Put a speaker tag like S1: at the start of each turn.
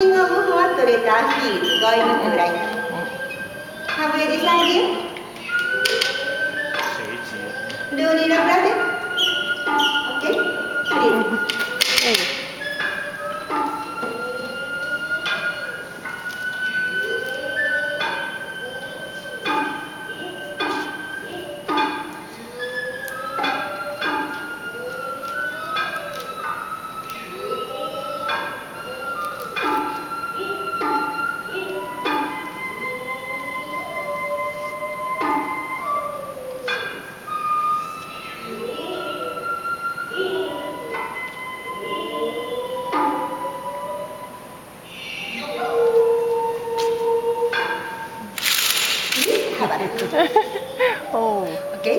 S1: King of what Toyota Hill going to like? Have you decided?
S2: 谁急？
S1: Do you need a brother? Okay, please.
S3: โอ้
S1: Okay.